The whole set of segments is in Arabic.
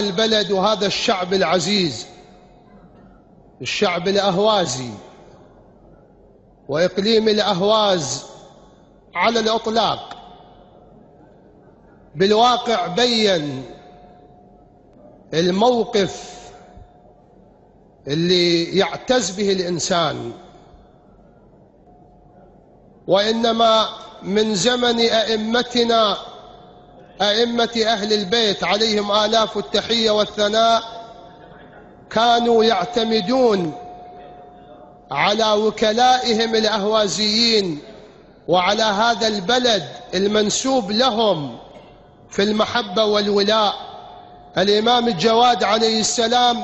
البلد وهذا الشعب العزيز، الشعب الأهوازي وإقليم الأهواز على الإطلاق، بالواقع بين الموقف اللي يعتز به الإنسان، وإنما من زمن أئمتنا أئمة أهل البيت عليهم آلاف التحية والثناء كانوا يعتمدون على وكلائهم الأهوازيين وعلى هذا البلد المنسوب لهم في المحبة والولاء. الإمام الجواد عليه السلام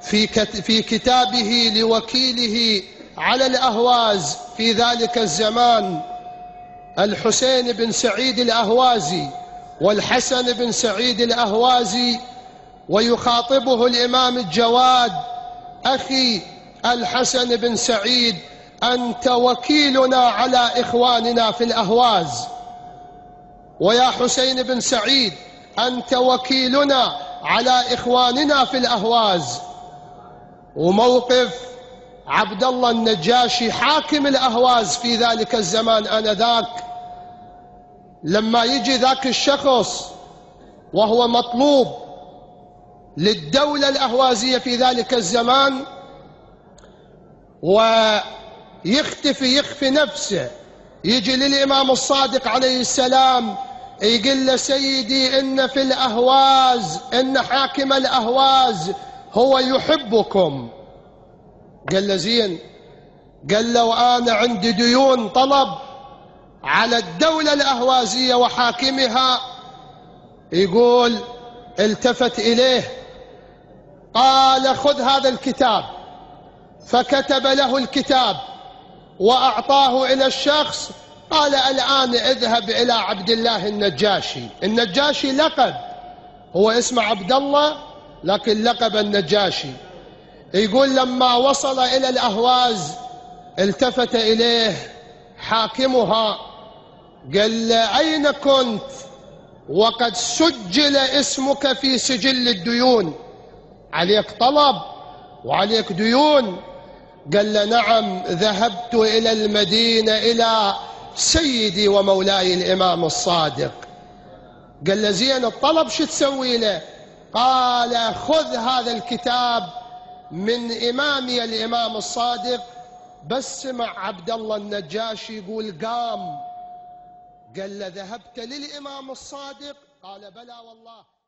في كتابه لوكيله على الأهواز في ذلك الزمان الحسين بن سعيد الأهوازي والحسن بن سعيد الأهوازي، ويخاطبه الإمام الجواد: أخي الحسن بن سعيد، أنت وكيلنا على إخواننا في الأهواز، ويا حسين بن سعيد أنت وكيلنا على إخواننا في الأهواز. وموقف عبد الله النجاشي حاكم الأهواز في ذلك الزمان آنذاك، لما يجي ذاك الشخص وهو مطلوب للدولة الأهوازية في ذلك الزمان يخفي نفسه، يجي للإمام الصادق عليه السلام يقول له: سيدي إن في الأهواز، إن حاكم الأهواز هو يحبكم. قال له: زين. قال له: وأنا عندي ديون طلب على الدولة الأهوازية وحاكمها. يقول: التفت إليه قال: خذ هذا الكتاب. فكتب له الكتاب وأعطاه إلى الشخص. قال: الآن اذهب إلى عبد الله النجاشي. النجاشي لقب، هو اسمه عبد الله لكن لقب النجاشي. يقول: لما وصل إلى الأهواز التفت إليه حاكمها قال له: أين كنت وقد سجل اسمك في سجل الديون؟ عليك طلب وعليك ديون؟ قال له: نعم، ذهبت إلى المدينة إلى سيدي ومولاي الإمام الصادق. قال له: زين، الطلب شو تسوي له؟ قال: خذ هذا الكتاب من إمامي الإمام الصادق. بس سمع عبد الله النجاشي يقول قام. قال له: ذهبت للإمام الصادق؟ قال: بلى والله.